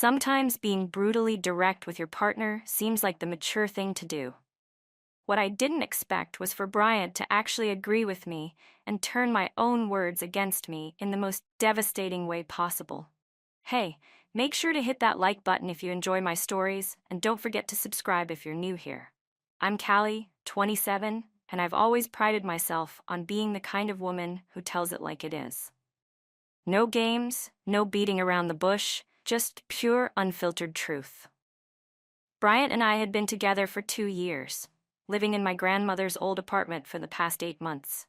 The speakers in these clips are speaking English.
Sometimes being brutally direct with your partner seems like the mature thing to do. What I didn't expect was for Bryant to actually agree with me and turn my own words against me in the most devastating way possible. Hey, make sure to hit that like button if you enjoy my stories, and don't forget to subscribe if you're new here. I'm Callie, 27, and I've always prided myself on being the kind of woman who tells it like it is. No games, no beating around the bush, just pure, unfiltered truth. Bryant and I had been together for 2 years, living in my grandmother's old apartment for the past 8 months.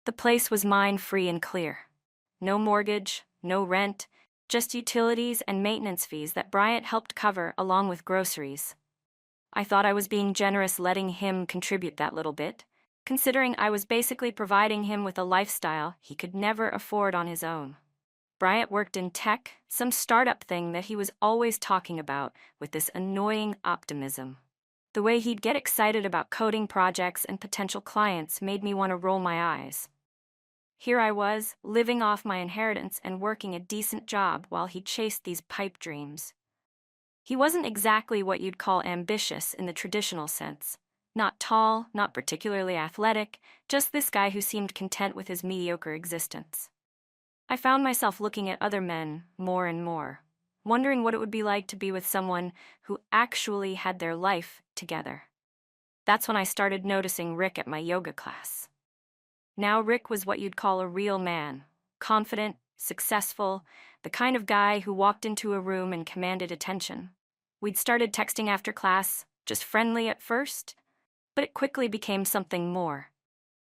The place was mine free and clear. No mortgage, no rent, just utilities and maintenance fees that Bryant helped cover along with groceries. I thought I was being generous letting him contribute that little bit, considering I was basically providing him with a lifestyle he could never afford on his own. Bryant worked in tech, some startup thing that he was always talking about with this annoying optimism. The way he'd get excited about coding projects and potential clients made me want to roll my eyes. Here I was, living off my inheritance and working a decent job while he chased these pipe dreams. He wasn't exactly what you'd call ambitious in the traditional sense. Not tall, not particularly athletic, just this guy who seemed content with his mediocre existence. I found myself looking at other men more and more, wondering what it would be like to be with someone who actually had their life together. That's when I started noticing Rick at my yoga class. Now Rick was what you'd call a real man, confident, successful, the kind of guy who walked into a room and commanded attention. We'd started texting after class, just friendly at first, but it quickly became something more.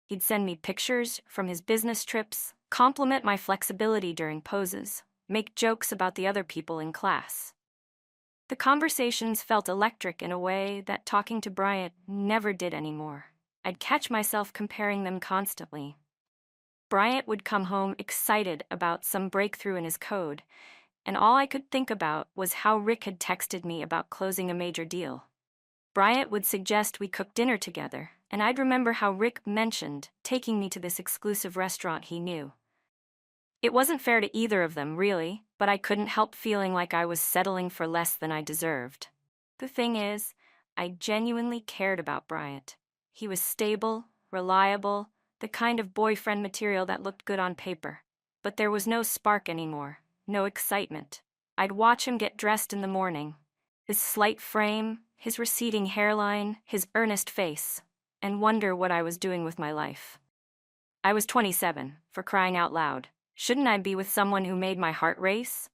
He'd send me pictures from his business trips, compliment my flexibility during poses, make jokes about the other people in class. The conversations felt electric in a way that talking to Bryant never did anymore. I'd catch myself comparing them constantly. Bryant would come home excited about some breakthrough in his code, and all I could think about was how Rick had texted me about closing a major deal. Bryant would suggest we cook dinner together, and I'd remember how Rick mentioned taking me to this exclusive restaurant he knew. It wasn't fair to either of them, really, but I couldn't help feeling like I was settling for less than I deserved. The thing is, I genuinely cared about Bryant. He was stable, reliable, the kind of boyfriend material that looked good on paper. But there was no spark anymore, no excitement. I'd watch him get dressed in the morning, his slight frame, his receding hairline, his earnest face, and wonder what I was doing with my life. I was 27, for crying out loud. Shouldn't I be with someone who made my heart race?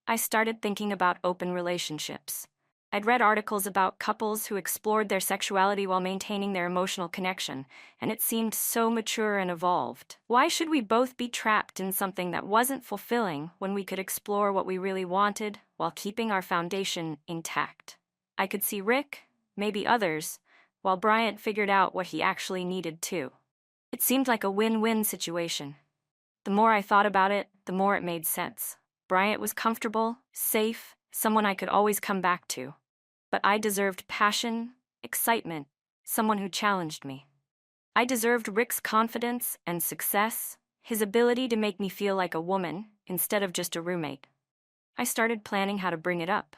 I started thinking about open relationships. I'd read articles about couples who explored their sexuality while maintaining their emotional connection, and it seemed so mature and evolved. Why should we both be trapped in something that wasn't fulfilling when we could explore what we really wanted while keeping our foundation intact? I could see Rick, maybe others, while Bryant figured out what he actually needed too. It seemed like a win-win situation. The more I thought about it, the more it made sense. Bryant was comfortable, safe, someone I could always come back to. But I deserved passion, excitement, someone who challenged me. I deserved Rick's confidence and success, his ability to make me feel like a woman instead of just a roommate. I started planning how to bring it up,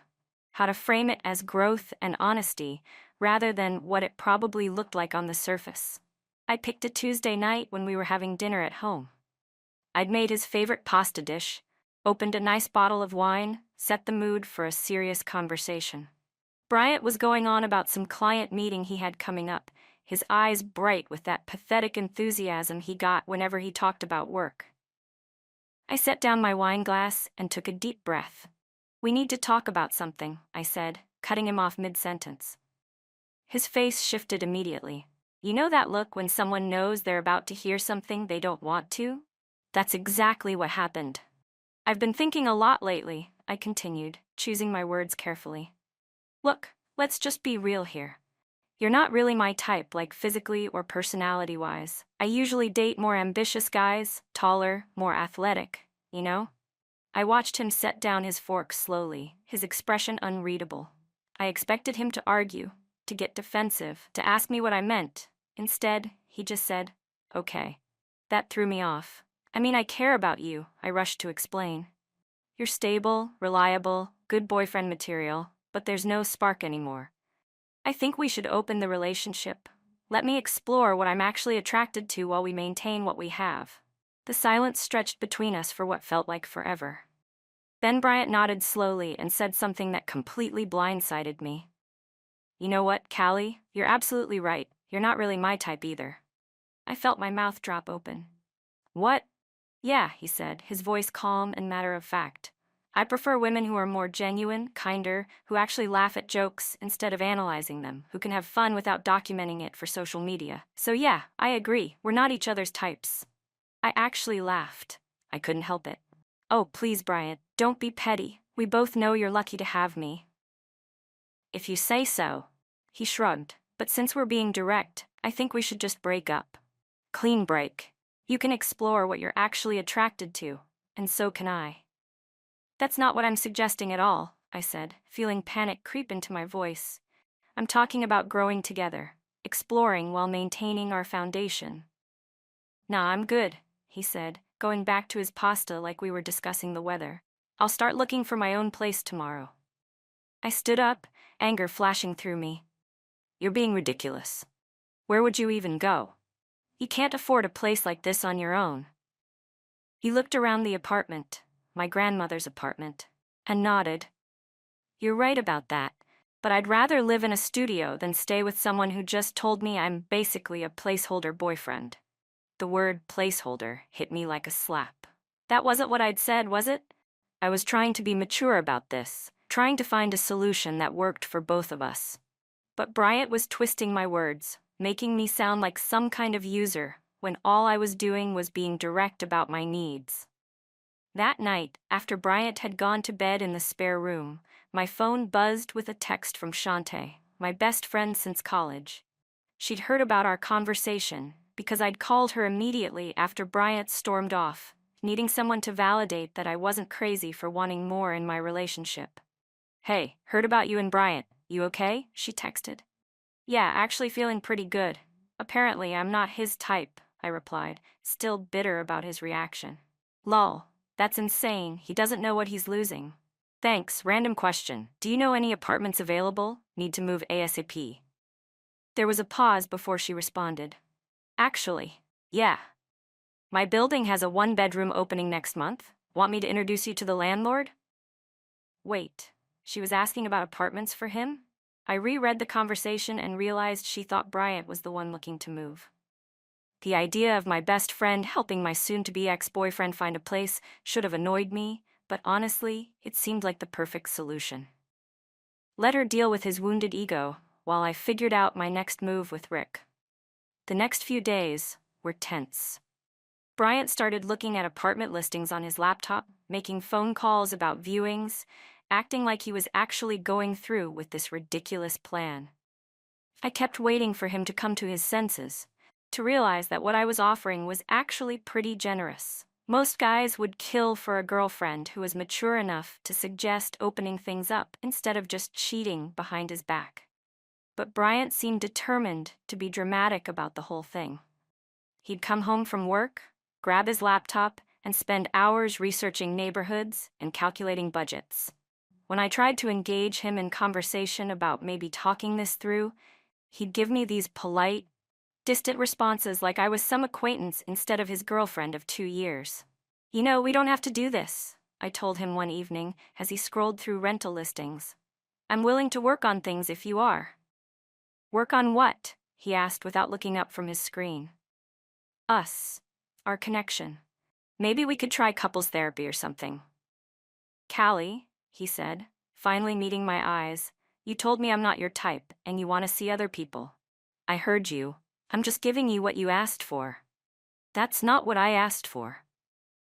how to frame it as growth and honesty rather than what it probably looked like on the surface. I picked a Tuesday night when we were having dinner at home. I'd made his favorite pasta dish, opened a nice bottle of wine, set the mood for a serious conversation. Bryant was going on about some client meeting he had coming up, his eyes bright with that pathetic enthusiasm he got whenever he talked about work. I set down my wine glass and took a deep breath. "We need to talk about something," I said, cutting him off mid-sentence. His face shifted immediately. You know that look when someone knows they're about to hear something they don't want to? That's exactly what happened. "I've been thinking a lot lately," I continued, choosing my words carefully. "Look, let's just be real here. You're not really my type, like physically or personality-wise. I usually date more ambitious guys, taller, more athletic, you know?" I watched him set down his fork slowly, his expression unreadable. I expected him to argue, to get defensive, to ask me what I meant. Instead, he just said, "Okay." That threw me off. "I mean, I care about you," I rushed to explain. You're stable, reliable, good boyfriend material, but there's no spark anymore. I think we should open the relationship. Let me explore what I'm actually attracted to while we maintain what we have." The silence stretched between us for what felt like forever. Then Bryant nodded slowly and said something that completely blindsided me. "You know what, Callie? You're absolutely right. You're not really my type either." I felt my mouth drop open. "What?" "Yeah," he said, his voice calm and matter-of-fact. "I prefer women who are more genuine, kinder, who actually laugh at jokes instead of analyzing them, who can have fun without documenting it for social media. So yeah, I agree, we're not each other's types." I actually laughed. I couldn't help it. "Oh, please, Bryant, don't be petty. We both know you're lucky to have me." "If you say so." He shrugged. "But since we're being direct, I think we should just break up. Clean break. You can explore what you're actually attracted to, and so can I." "That's not what I'm suggesting at all," I said, feeling panic creep into my voice. "I'm talking about growing together, exploring while maintaining our foundation." "Nah, I'm good," he said, going back to his pasta like we were discussing the weather. "I'll start looking for my own place tomorrow." I stood up, anger flashing through me. "You're being ridiculous. Where would you even go? You can't afford a place like this on your own." He looked around the apartment, my grandmother's apartment, and nodded. "You're right about that, but I'd rather live in a studio than stay with someone who just told me I'm basically a placeholder boyfriend." The word placeholder hit me like a slap. That wasn't what I'd said, was it? I was trying to be mature about this, trying to find a solution that worked for both of us. But Bryant was twisting my words, making me sound like some kind of user, when all I was doing was being direct about my needs. That night, after Bryant had gone to bed in the spare room, my phone buzzed with a text from Shantae, my best friend since college. She'd heard about our conversation, because I'd called her immediately after Bryant stormed off, needing someone to validate that I wasn't crazy for wanting more in my relationship. "Hey, heard about you and Bryant. You okay?" she texted. "Yeah, actually feeling pretty good. Apparently I'm not his type," I replied, still bitter about his reaction. "Lol, that's insane. He doesn't know what he's losing." "Thanks, random question. Do you know any apartments available? Need to move ASAP." There was a pause before she responded. "Actually, yeah. My building has a one-bedroom opening next month. Want me to introduce you to the landlord?" Wait, she was asking about apartments for him? I reread the conversation and realized she thought Bryant was the one looking to move. The idea of my best friend helping my soon-to-be ex-boyfriend find a place should have annoyed me, but honestly, it seemed like the perfect solution. Let her deal with his wounded ego, while I figured out my next move with Rick. The next few days were tense. Bryant started looking at apartment listings on his laptop, making phone calls about viewings, acting like he was actually going through with this ridiculous plan. I kept waiting for him to come to his senses, to realize that what I was offering was actually pretty generous. Most guys would kill for a girlfriend who was mature enough to suggest opening things up instead of just cheating behind his back. But Bryant seemed determined to be dramatic about the whole thing. He'd come home from work, grab his laptop, and spend hours researching neighborhoods and calculating budgets. When I tried to engage him in conversation about maybe talking this through, he'd give me these polite, distant responses like I was some acquaintance instead of his girlfriend of 2 years. "You know, we don't have to do this," I told him one evening as he scrolled through rental listings. "I'm willing to work on things if you are." "Work on what?" he asked without looking up from his screen. "Us. Our connection. Maybe we could try couples therapy or something." "Callie," he said, finally meeting my eyes, "you told me I'm not your type and you want to see other people." "I heard you. I'm just giving you what you asked for." "That's not what I asked for."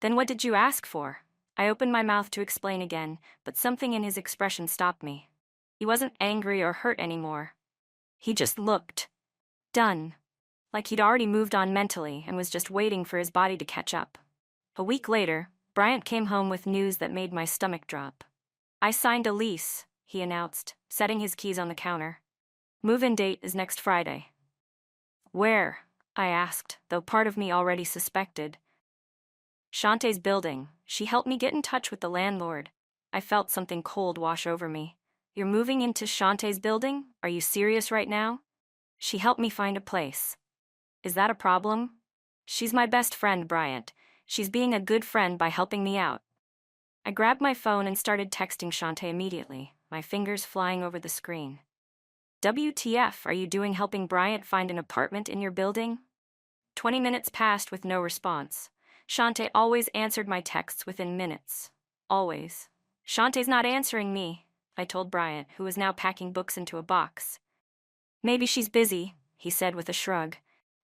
"Then what did you ask for?" I opened my mouth to explain again, but something in his expression stopped me. He wasn't angry or hurt anymore. He just looked done, like he'd already moved on mentally and was just waiting for his body to catch up. A week later, Bryant came home with news that made my stomach drop. "I signed a lease," he announced, setting his keys on the counter. "Move-in date is next Friday." "Where?" I asked, though part of me already suspected. "Shantae's building. She helped me get in touch with the landlord. I felt something cold wash over me. You're moving into Shantae's building? Are you serious right now? She helped me find a place. Is that a problem? She's my best friend, Bryant. She's being a good friend by helping me out. I grabbed my phone and started texting Shantae immediately, my fingers flying over the screen. WTF are you doing helping Bryant find an apartment in your building? 20 minutes passed with no response. Shantae always answered my texts within minutes. Always. Shantae's not answering me, I told Bryant, who was now packing books into a box. Maybe she's busy, he said with a shrug.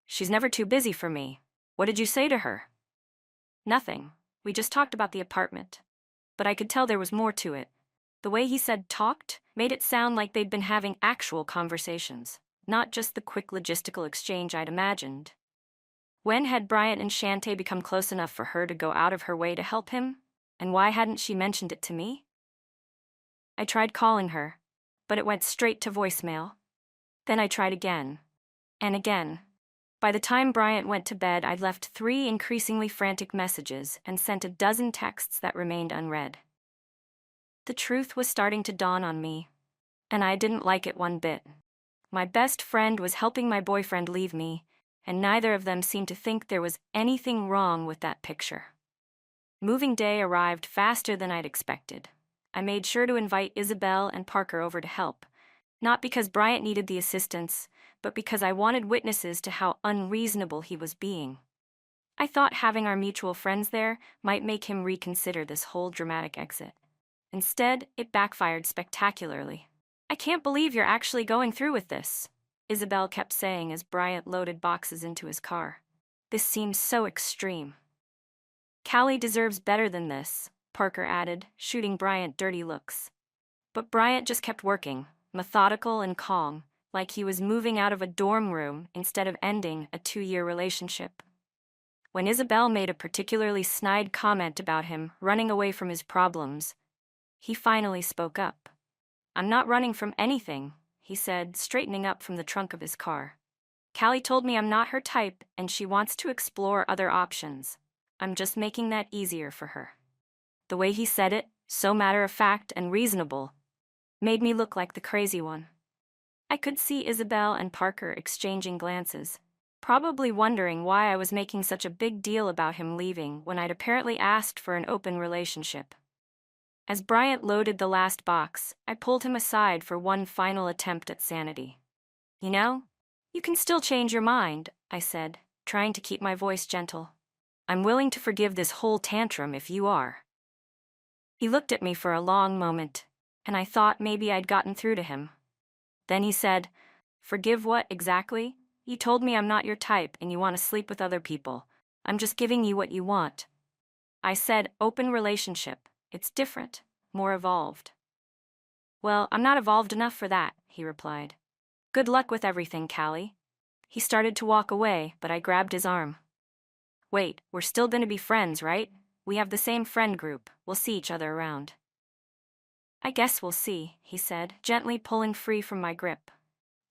She's never too busy for me. What did you say to her? Nothing. We just talked about the apartment. But I could tell there was more to it. The way he said talked made it sound like they'd been having actual conversations, not just the quick logistical exchange I'd imagined. When had Bryant and Shantae become close enough for her to go out of her way to help him? And why hadn't she mentioned it to me? I tried calling her, but it went straight to voicemail. Then I tried again. And again. By the time Bryant went to bed, I'd left 3 increasingly frantic messages and sent a dozen texts that remained unread. The truth was starting to dawn on me, and I didn't like it one bit. My best friend was helping my boyfriend leave me, and neither of them seemed to think there was anything wrong with that picture. Moving day arrived faster than I'd expected. I made sure to invite Isabel and Parker over to help, not because Bryant needed the assistance, but because I wanted witnesses to how unreasonable he was being. I thought having our mutual friends there might make him reconsider this whole dramatic exit. Instead, it backfired spectacularly. I can't believe you're actually going through with this, Isabel kept saying as Bryant loaded boxes into his car. This seems so extreme. Callie deserves better than this, Parker added, shooting Bryant dirty looks. But Bryant just kept working, methodical and calm, like he was moving out of a dorm room instead of ending a 2-year relationship. When Isabel made a particularly snide comment about him running away from his problems, he finally spoke up. I'm not running from anything, he said, straightening up from the trunk of his car. Callie told me I'm not her type and she wants to explore other options. I'm just making that easier for her. The way he said it, so matter-of-fact and reasonable, made me look like the crazy one. I could see Isabel and Parker exchanging glances, probably wondering why I was making such a big deal about him leaving when I'd apparently asked for an open relationship. As Bryant loaded the last box, I pulled him aside for one final attempt at sanity. You know, you can still change your mind, I said, trying to keep my voice gentle. I'm willing to forgive this whole tantrum if you are. He looked at me for a long moment, and I thought maybe I'd gotten through to him. Then he said, Forgive what exactly? You told me I'm not your type and you want to sleep with other people. I'm just giving you what you want. I said, open relationship. It's different, more evolved. Well, I'm not evolved enough for that, he replied. Good luck with everything, Callie. He started to walk away, but I grabbed his arm. Wait, we're still going to be friends, right? We have the same friend group. We'll see each other around. I guess we'll see, he said, gently pulling free from my grip.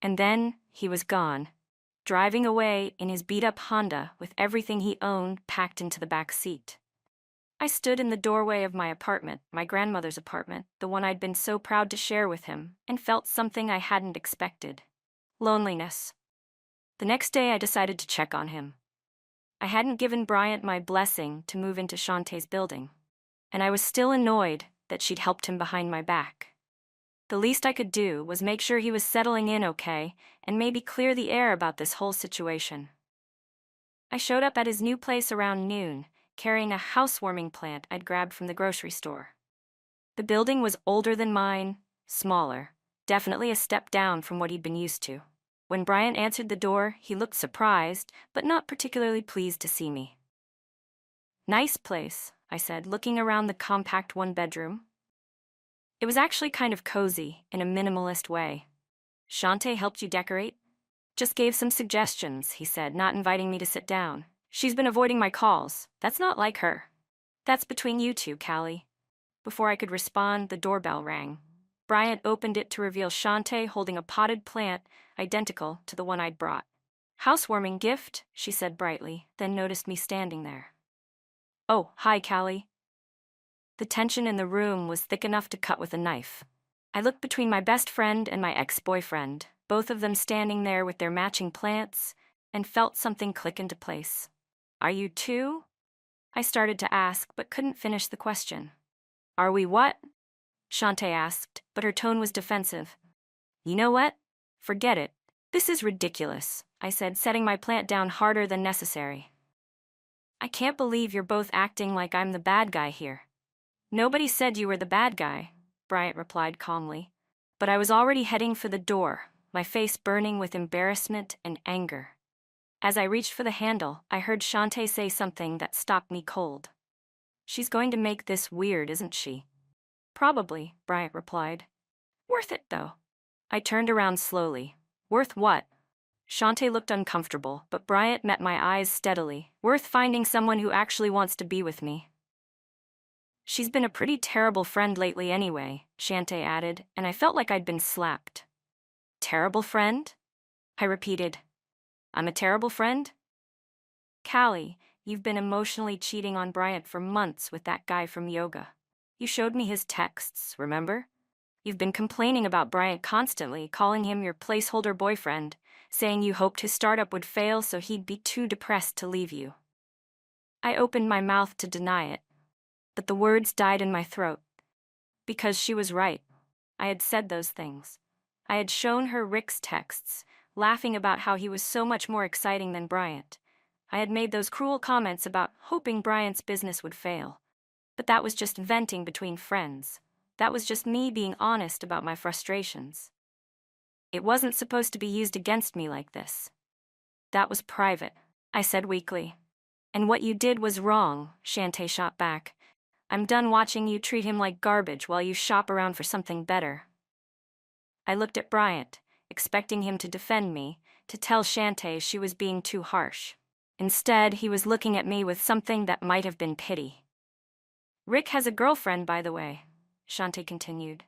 And then he was gone, driving away in his beat-up Honda with everything he owned packed into the back seat. I stood in the doorway of my apartment, my grandmother's apartment, the one I'd been so proud to share with him, and felt something I hadn't expected. Loneliness. The next day I decided to check on him. I hadn't given Bryant my blessing to move into Shantae's building, and I was still annoyed that she'd helped him behind my back. The least I could do was make sure he was settling in okay and maybe clear the air about this whole situation. I showed up at his new place around noon, carrying a housewarming plant I'd grabbed from the grocery store. The building was older than mine, smaller, definitely a step down from what he'd been used to. When Bryant answered the door, he looked surprised, but not particularly pleased to see me. Nice place, I said, looking around the compact one-bedroom. It was actually kind of cozy, in a minimalist way. Shantae helped you decorate? Just gave some suggestions, he said, not inviting me to sit down. She's been avoiding my calls. That's not like her. That's between you two, Callie. Before I could respond, the doorbell rang. Bryant opened it to reveal Shantae holding a potted plant identical to the one I'd brought. Housewarming gift, she said brightly, then noticed me standing there. Oh, hi, Callie. The tension in the room was thick enough to cut with a knife. I looked between my best friend and my ex-boyfriend, both of them standing there with their matching plants, and felt something click into place. "Are you too?" I started to ask, but couldn't finish the question. "Are we what?" Shantae asked, but her tone was defensive. "You know what? Forget it. This is ridiculous," I said, setting my plant down harder than necessary. "I can't believe you're both acting like I'm the bad guy here." "Nobody said you were the bad guy," Bryant replied calmly. But I was already heading for the door, my face burning with embarrassment and anger. As I reached for the handle, I heard Shantae say something that stopped me cold. "She's going to make this weird, isn't she?" "Probably," Bryant replied. "Worth it, though." I turned around slowly. "Worth what?" Shantae looked uncomfortable, but Bryant met my eyes steadily. "Worth finding someone who actually wants to be with me." "She's been a pretty terrible friend lately anyway," Shantae added, and I felt like I'd been slapped. "Terrible friend?" I repeated. "I'm a terrible friend?" "Callie, you've been emotionally cheating on Bryant for months with that guy from yoga. You showed me his texts, remember? You've been complaining about Bryant constantly, calling him your placeholder boyfriend, saying you hoped his startup would fail so he'd be too depressed to leave you." I opened my mouth to deny it, but the words died in my throat. Because she was right. I had said those things. I had shown her Rick's texts, laughing about how he was so much more exciting than Bryant. I had made those cruel comments about hoping Bryant's business would fail. But that was just venting between friends. That was just me being honest about my frustrations. It wasn't supposed to be used against me like this. "That was private," I said weakly. "And what you did was wrong," Shantae shot back. "I'm done watching you treat him like garbage while you shop around for something better." I looked at Bryant, expecting him to defend me, to tell Shantae she was being too harsh. Instead, he was looking at me with something that might have been pity. "Rick has a girlfriend, by the way," Shantae continued.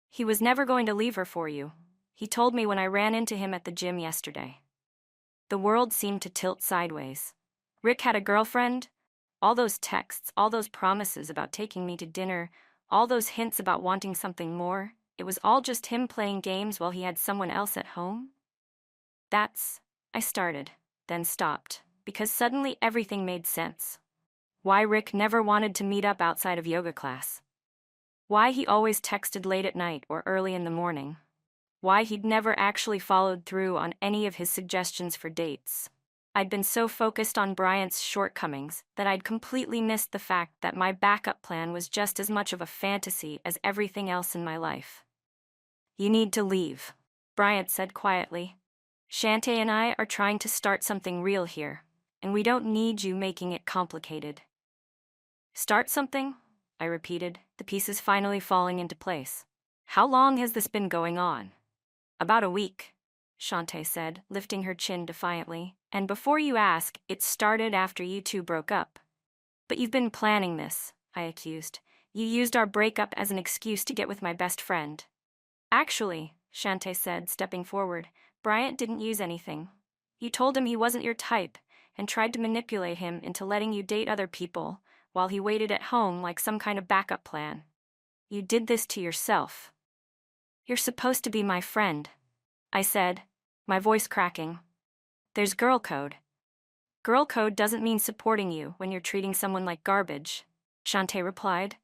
"He was never going to leave her for you. He told me when I ran into him at the gym yesterday." The world seemed to tilt sideways. Rick had a girlfriend? All those texts, all those promises about taking me to dinner, all those hints about wanting something more, it was all just him playing games while he had someone else at home? I started, then stopped, because suddenly everything made sense. Why Rick never wanted to meet up outside of yoga class. Why he always texted late at night or early in the morning. Why he'd never actually followed through on any of his suggestions for dates. I'd been so focused on Bryant's shortcomings that I'd completely missed the fact that my backup plan was just as much of a fantasy as everything else in my life. "You need to leave," Bryant said quietly. "Shantae and I are trying to start something real here, and we don't need you making it complicated." "Start something?" I repeated, the pieces finally falling into place. "How long has this been going on?" "About a week," Shantae said, lifting her chin defiantly. "And before you ask, it started after you two broke up." "But you've been planning this," I accused. "You used our breakup as an excuse to get with my best friend." "Actually," Shantae said, stepping forward, "Bryant didn't use anything. You told him he wasn't your type, and tried to manipulate him into letting you date other people, while he waited at home like some kind of backup plan. You did this to yourself." "You're supposed to be my friend," I said, my voice cracking. "There's girl code." "Girl code doesn't mean supporting you when you're treating someone like garbage," Shantae replied.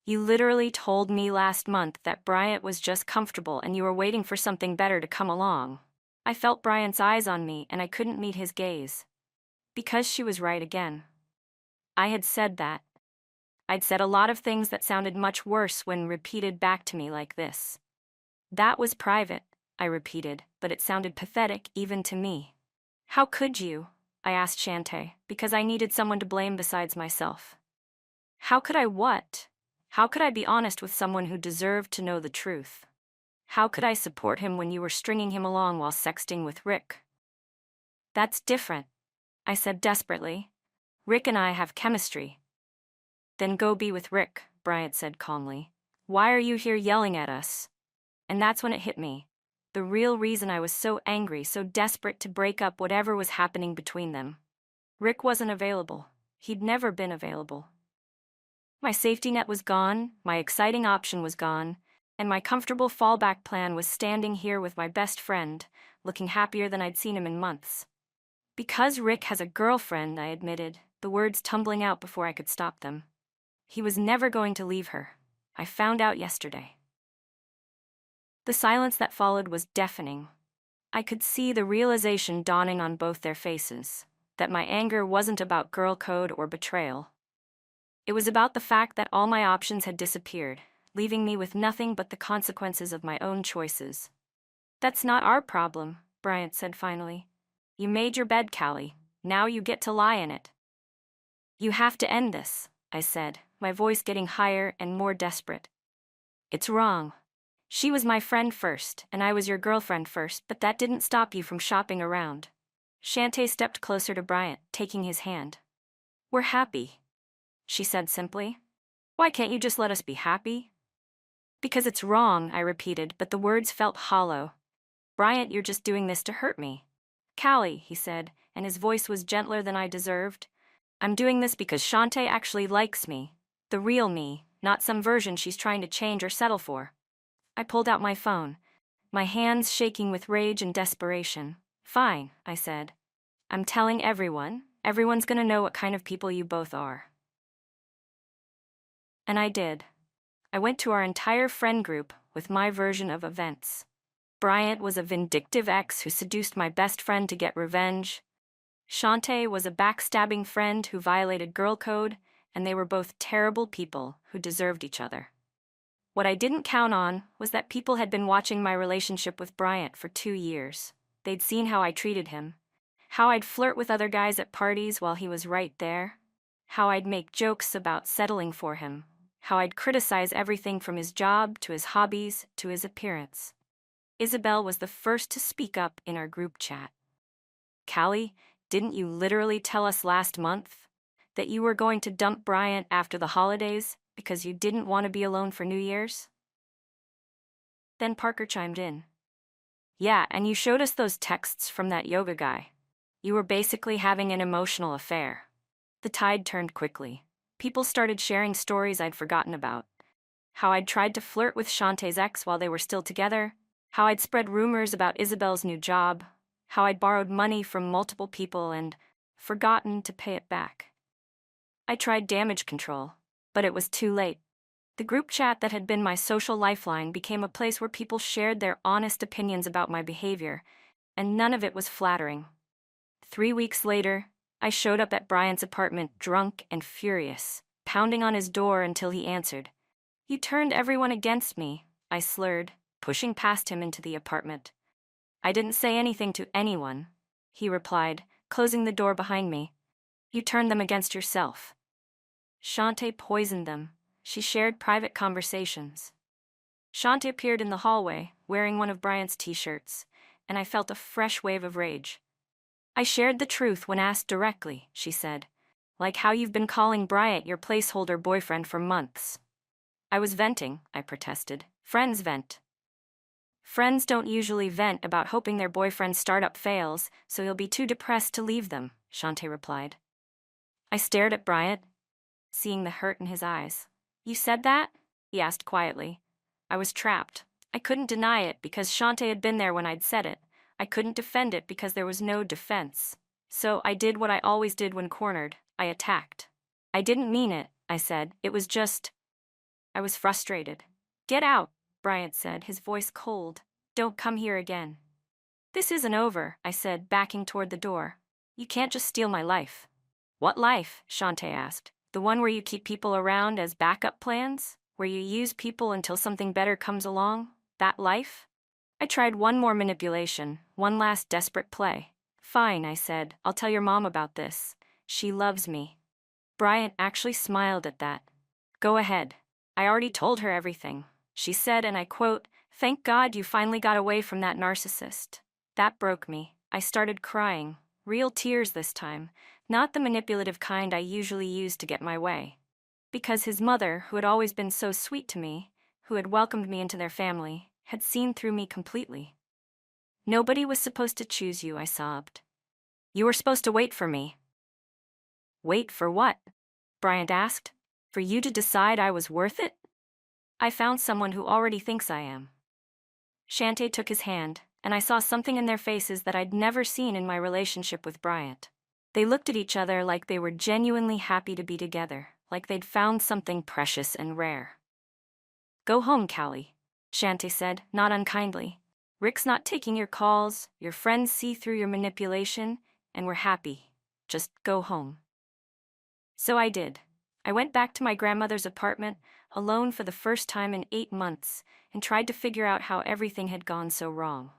"You literally told me last month that Bryant was just comfortable and you were waiting for something better to come along." I felt Bryant's eyes on me and I couldn't meet his gaze. Because she was right again. I had said that. I'd said a lot of things that sounded much worse when repeated back to me like this. "That was private," I repeated, but it sounded pathetic even to me. "How could you?" I asked Shantae, because I needed someone to blame besides myself. "How could I what? How could I be honest with someone who deserved to know the truth? How could I support him when you were stringing him along while sexting with Rick?" "That's different," I said desperately. "Rick and I have chemistry." "Then go be with Rick," Bryant said calmly. "Why are you here yelling at us?" And that's when it hit me. The real reason I was so angry, so desperate to break up whatever was happening between them. Rick wasn't available. He'd never been available. My safety net was gone, my exciting option was gone, and my comfortable fallback plan was standing here with my best friend, looking happier than I'd seen him in months. Because Rick has a girlfriend, I admitted, the words tumbling out before I could stop them. He was never going to leave her. I found out yesterday. The silence that followed was deafening. I could see the realization dawning on both their faces, that my anger wasn't about girl code or betrayal. It was about the fact that all my options had disappeared, leaving me with nothing but the consequences of my own choices. "That's not our problem," Bryant said finally. "You made your bed, Callie. Now you get to lie in it." "You have to end this," I said, my voice getting higher and more desperate. "It's wrong. She was my friend first, and I was your girlfriend first, but that didn't stop you from shopping around." Shantae stepped closer to Bryant, taking his hand. "We're happy," she said simply. "Why can't you just let us be happy?" "Because it's wrong," I repeated, but the words felt hollow. "Bryant, you're just doing this to hurt me." "Callie," he said, and his voice was gentler than I deserved, "I'm doing this because Shantae actually likes me. The real me, not some version she's trying to change or settle for." I pulled out my phone, my hands shaking with rage and desperation. "Fine," I said. "I'm telling everyone. Everyone's gonna know what kind of people you both are." And I did. I went to our entire friend group with my version of events. Bryant was a vindictive ex who seduced my best friend to get revenge. Shantae was a backstabbing friend who violated girl code, and they were both terrible people who deserved each other. What I didn't count on was that people had been watching my relationship with Bryant for 2 years. They'd seen how I treated him, how I'd flirt with other guys at parties while he was right there, how I'd make jokes about settling for him, how I'd criticize everything from his job to his hobbies to his appearance. Isabel was the first to speak up in our group chat. "Callie, didn't you literally tell us last month that you were going to dump Bryant after the holidays because you didn't want to be alone for New Year's?" Then Parker chimed in. "Yeah, and you showed us those texts from that yoga guy. You were basically having an emotional affair." The tide turned quickly. People started sharing stories I'd forgotten about. How I'd tried to flirt with Shantae's ex while they were still together, how I'd spread rumors about Isabel's new job, how I'd borrowed money from multiple people and forgotten to pay it back. I tried damage control, but it was too late. The group chat that had been my social lifeline became a place where people shared their honest opinions about my behavior, and none of it was flattering. 3 weeks later, I showed up at Bryant's apartment drunk and furious, pounding on his door until he answered. "You turned everyone against me," I slurred, pushing past him into the apartment. "I didn't say anything to anyone," he replied, closing the door behind me. "You turned them against yourself." Shantae poisoned them. She shared private conversations. Shantae appeared in the hallway, wearing one of Bryant's t-shirts, and I felt a fresh wave of rage. "I shared the truth when asked directly," she said. "Like how you've been calling Bryant your placeholder boyfriend for months." "I was venting," I protested. "Friends vent." "Friends don't usually vent about hoping their boyfriend's startup fails, so you'll be too depressed to leave them," Shantae replied. I stared at Bryant, seeing the hurt in his eyes. "You said that?" he asked quietly. I was trapped. I couldn't deny it because Shantae had been there when I'd said it. I couldn't defend it because there was no defense. So I did what I always did when cornered. I attacked. "I didn't mean it," I said. "It was just..." I was frustrated. "Get out," Bryant said, his voice cold. "Don't come here again." "This isn't over," I said, backing toward the door. "You can't just steal my life." "What life?" Shantae asked. "The one where you keep people around as backup plans? Where you use people until something better comes along? That life?" I tried one more manipulation, one last desperate play. "Fine," I said. "I'll tell your mom about this. She loves me." Bryant actually smiled at that. "Go ahead. I already told her everything," she said, and I quote, "Thank God you finally got away from that narcissist." That broke me. I started crying. Real tears this time, not the manipulative kind I usually use to get my way. Because his mother, who had always been so sweet to me, who had welcomed me into their family, had seen through me completely. "Nobody was supposed to choose you," I sobbed. "You were supposed to wait for me." "Wait for what?" Bryant asked. For you to decide I was worth it? I found someone who already thinks I am. Shantae took his hand, and I saw something in their faces that I'd never seen in my relationship with Bryant. They looked at each other like they were genuinely happy to be together, like they'd found something precious and rare. Go home, Callie, Shantae said, not unkindly. Rick's not taking your calls, your friends see through your manipulation, and we're happy. Just go home. So I did. I went back to my grandmother's apartment, alone for the first time in 8 months, and tried to figure out how everything had gone so wrong.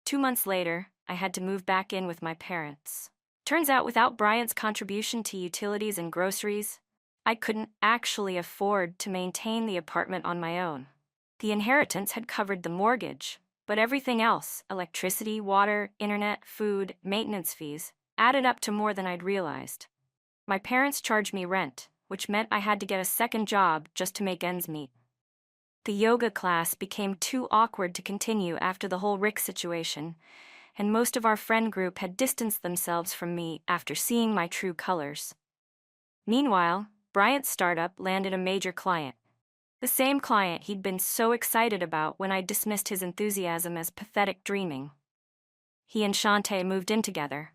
2 months later, I had to move back in with my parents. Turns out without Bryant's contribution to utilities and groceries, I couldn't actually afford to maintain the apartment on my own. The inheritance had covered the mortgage, but everything else, electricity, water, internet, food, maintenance fees, added up to more than I'd realized. My parents charged me rent, which meant I had to get a second job just to make ends meet. The yoga class became too awkward to continue after the whole Rick situation, and most of our friend group had distanced themselves from me after seeing my true colors. Meanwhile, Bryant's startup landed a major client. The same client he'd been so excited about when I dismissed his enthusiasm as pathetic dreaming. He and Shantae moved in together,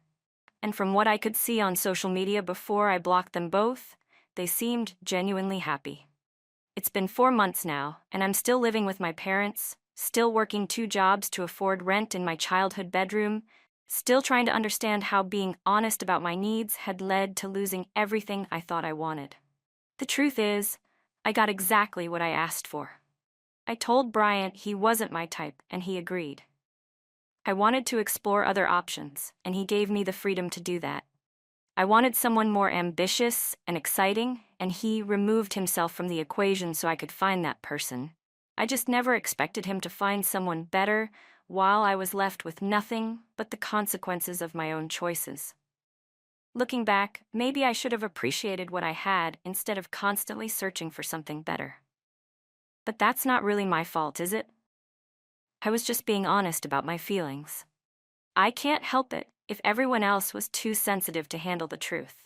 and from what I could see on social media before I blocked them both, they seemed genuinely happy. It's been 4 months now, and I'm still living with my parents, still working 2 jobs to afford rent in my childhood bedroom, still trying to understand how being honest about my needs had led to losing everything I thought I wanted. The truth is, I got exactly what I asked for. I told Bryant he wasn't my type, and he agreed. I wanted to explore other options, and he gave me the freedom to do that. I wanted someone more ambitious and exciting, and he removed himself from the equation so I could find that person. I just never expected him to find someone better while I was left with nothing but the consequences of my own choices. Looking back, maybe I should have appreciated what I had instead of constantly searching for something better. But that's not really my fault, is it? I was just being honest about my feelings. I can't help it if everyone else was too sensitive to handle the truth.